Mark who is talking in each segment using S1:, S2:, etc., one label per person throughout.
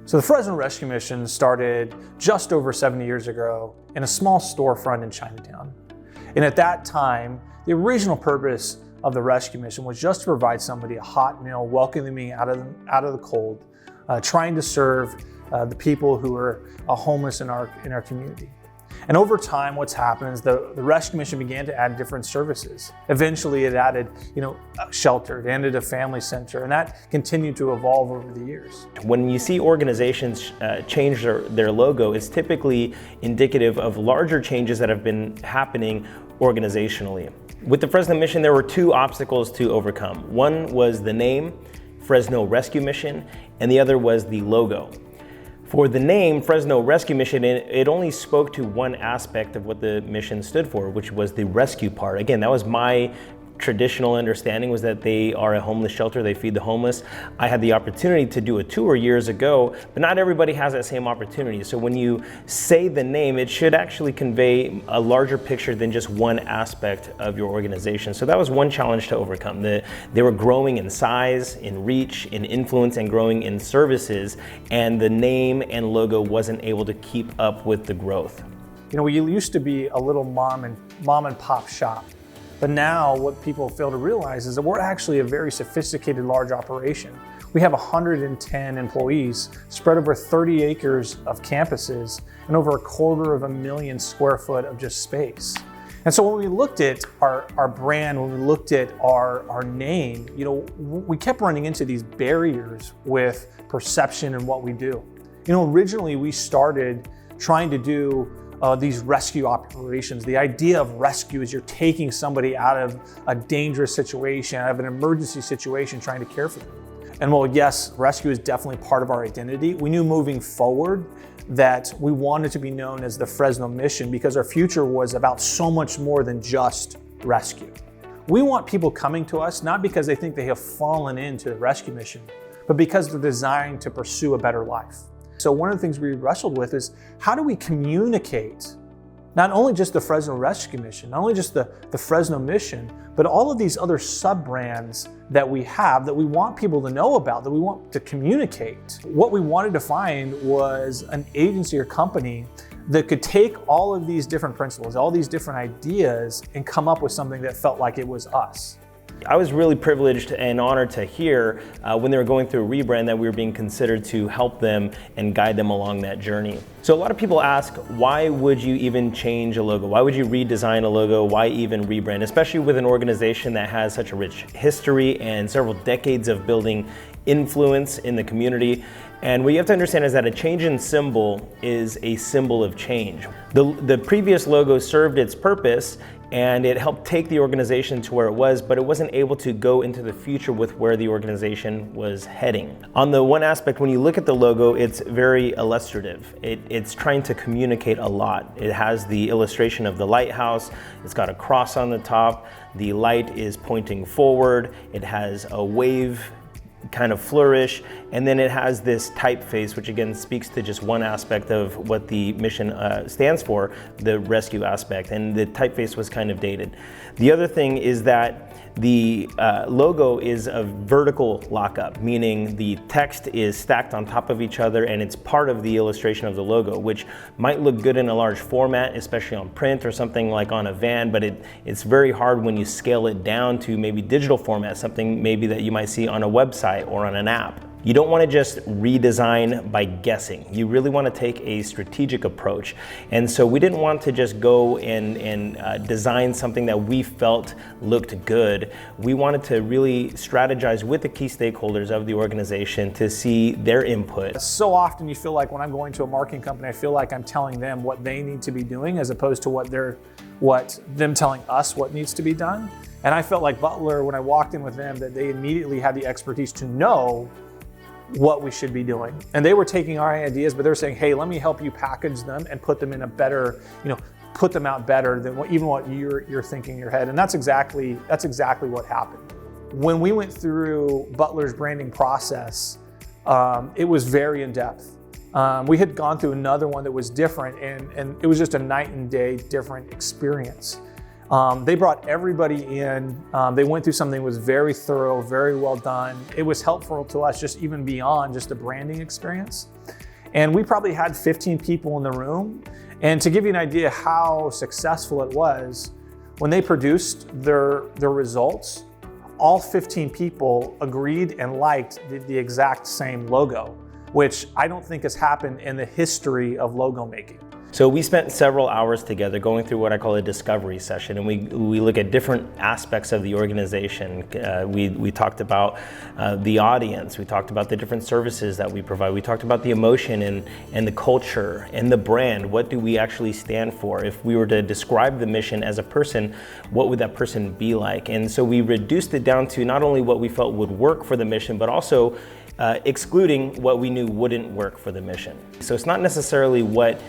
S1: So the Fresno Rescue Mission started just over 70 years ago in a small storefront in Chinatown. And at that time, the original purpose of the rescue mission was just to provide somebody a hot meal, welcoming out of the cold, trying to serve the people who are homeless in our community. And over time, what's happened is the rescue mission began to add different services. Eventually, it added, a shelter, it added a family center, and that continued to evolve over the years.
S2: When you see organizations change their logo, it's typically indicative of larger changes that have been happening organizationally. With the Fresno Mission, there were two obstacles to overcome. One was the name, Fresno Rescue Mission, and the other was the logo. For the name, Fresno Rescue Mission, it only spoke to one aspect of what the mission stood for, which was the rescue part. Again, that was my traditional understanding, was that they are a homeless shelter, they feed the homeless. I had the opportunity to do a tour years ago, but not everybody has that same opportunity. So when you say the name, it should actually convey a larger picture than just one aspect of your organization. So that was one challenge to overcome. They were growing in size, in reach, in influence, and growing in services, and the name and logo wasn't able to keep up with the growth.
S1: We used to be a little mom and pop shop. But now what people fail to realize is that we're actually a very sophisticated large operation. We have 110 employees spread over 30 acres of campuses and over 250,000 square foot of just space. And so when we looked at our brand, when we looked at our name, we kept running into these barriers with perception and what we do. Originally we started trying to do these rescue operations. The idea of rescue is you're taking somebody out of a dangerous situation, out of an emergency situation, trying to care for them. And while yes, rescue is definitely part of our identity, we knew moving forward that we wanted to be known as the Fresno Mission because our future was about so much more than just rescue. We want people coming to us not because they think they have fallen into the rescue mission, but because they're designed to pursue a better life. So one of the things we wrestled with is how do we communicate not only just the Fresno Rescue Mission, not only just the Fresno Mission, but all of these other sub-brands that we have that we want people to know about, that we want to communicate. What we wanted to find was an agency or company that could take all of these different principles, all these different ideas, and come up with something that felt like it was us.
S2: I was really privileged and honored to hear when they were going through a rebrand that we were being considered to help them and guide them along that journey. So a lot of people ask, why would you even change a logo? Why would you redesign a logo? Why even rebrand? Especially with an organization that has such a rich history and several decades of building influence in the community. And what you have to understand is that a change in symbol is a symbol of change. The previous logo served its purpose and it helped take the organization to where it was, but it wasn't able to go into the future with where the organization was heading. On the one aspect, when you look at the logo, it's very illustrative. It's trying to communicate a lot. It has the illustration of the lighthouse. It's got a cross on the top. The light is pointing forward. It has a wave kind of flourish, and then it has this typeface, which again speaks to just one aspect of what the mission stands for, the rescue aspect, and the typeface was kind of dated. The other thing is that the logo is a vertical lockup, meaning the text is stacked on top of each other and it's part of the illustration of the logo, which might look good in a large format, especially on print or something like on a van, but it's very hard when you scale it down to maybe digital format, something maybe that you might see on a website or on an app. You don't want to just redesign by guessing. You really want to take a strategic approach. And so we didn't want to just go and design something that we felt looked good. We wanted to really strategize with the key stakeholders of the organization to see their input.
S1: So often you feel like when I'm going to a marketing company, I feel like I'm telling them what they need to be doing as opposed to them telling us what needs to be done. And I felt like Butler, when I walked in with them, that they immediately had the expertise to know what we should be doing. And they were taking our ideas, but they're saying, hey, let me help you package them and put them in a better, put them out better than even what you're thinking in your head. And that's exactly what happened. When we went through Butler's branding process, it was very in-depth. We had gone through another one that was different, and it was just a night and day different experience. They brought everybody in. They went through something that was very thorough, very well done. It was helpful to us just even beyond just the branding experience. And we probably had 15 people in the room. And to give you an idea how successful it was, when they produced their results, all 15 people agreed and liked the exact same logo, which I don't think has happened in the history of logo making.
S2: So we spent several hours together going through what I call a discovery session, and we look at different aspects of the organization. We talked about the audience, we talked about the different services that we provide, we talked about the emotion and the culture and the brand. What do we actually stand for? If we were to describe the mission as a person, what would that person be like? And so we reduced it down to not only what we felt would work for the mission, but also excluding what we knew wouldn't work for the mission. So it's not necessarily what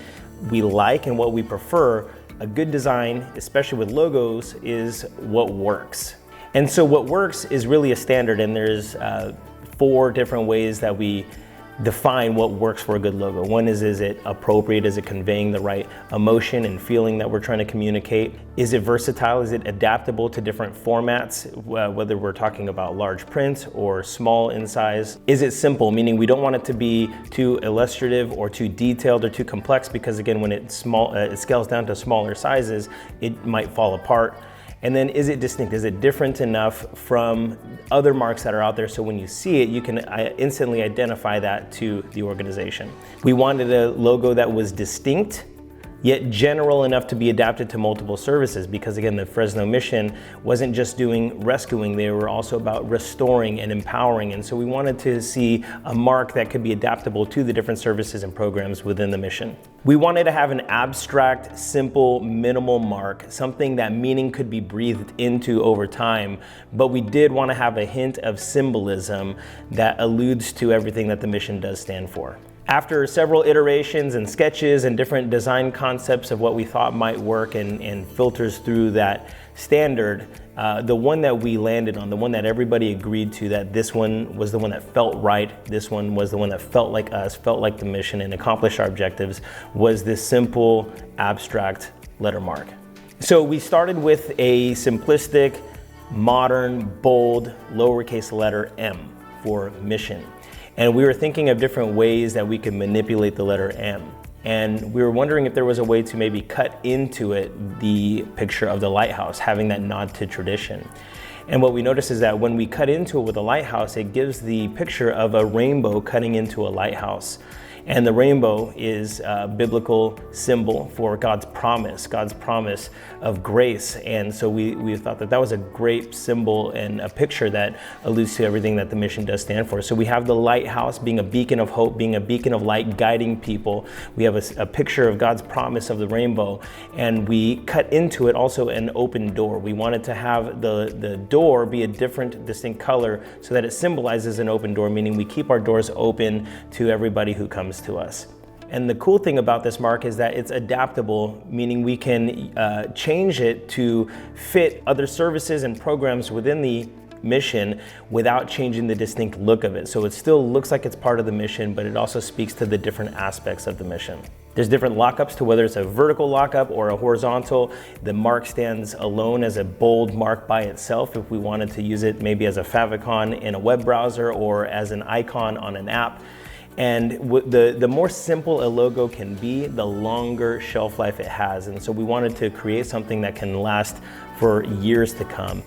S2: we like and what we prefer. A good design, especially with logos, is what works. And so what works is really a standard, and there's 4 different ways that we define what works for a good logo. One is it appropriate? Is it conveying the right emotion and feeling that we're trying to communicate? Is it versatile? Is it adaptable to different formats, whether we're talking about large print or small in size? Is it simple, meaning we don't want it to be too illustrative or too detailed or too complex, because again, when it scales down to smaller sizes, it might fall apart. And then is it distinct? Is it different enough from other marks that are out there so when you see it, you can instantly identify that to the organization? We wanted a logo that was distinct, yet general enough to be adapted to multiple services, because again, the Fresno Mission wasn't just doing rescuing, they were also about restoring and empowering. And so we wanted to see a mark that could be adaptable to the different services and programs within the mission. We wanted to have an abstract, simple, minimal mark, something that meaning could be breathed into over time, but we did want to have a hint of symbolism that alludes to everything that the mission does stand for. After several iterations and sketches and different design concepts of what we thought might work and filters through that standard, the one that we landed on, the one that everybody agreed to, that this one was the one that felt right, this one was the one that felt like us, felt like the mission and accomplished our objectives, was this simple, abstract letter mark. So we started with a simplistic, modern, bold, lowercase letter M for mission. And we were thinking of different ways that we could manipulate the letter M. And we were wondering if there was a way to maybe cut into it the picture of the lighthouse, having that nod to tradition. And what we noticed is that when we cut into it with a lighthouse, it gives the picture of a rainbow cutting into a lighthouse. And the rainbow is a biblical symbol for God's promise of grace. And so we thought that that was a great symbol and a picture that alludes to everything that the mission does stand for. So we have the lighthouse being a beacon of hope, being a beacon of light, guiding people. We have a picture of God's promise of the rainbow, and we cut into it also an open door. We wanted to have the door be a different, distinct color so that it symbolizes an open door, meaning we keep our doors open to everybody who comes to us. And the cool thing about this mark is that it's adaptable, meaning we can change it to fit other services and programs within the mission without changing the distinct look of it. So it still looks like it's part of the mission, but it also speaks to the different aspects of the mission. There's different lockups to whether it's a vertical lockup or a horizontal. The mark stands alone as a bold mark by itself if we wanted to use it maybe as a favicon in a web browser or as an icon on an app. And the more simple a logo can be, the longer shelf life it has. And so we wanted to create something that can last for years to come.